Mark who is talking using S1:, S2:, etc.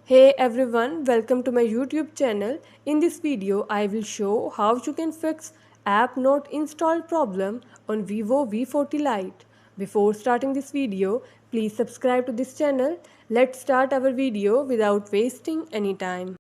S1: Hey everyone, welcome to my YouTube channel. In this video, I will show how you can fix app not installed problem on Vivo V40 Lite. Before starting this video, please subscribe to this channel. Let's start our video without wasting any time.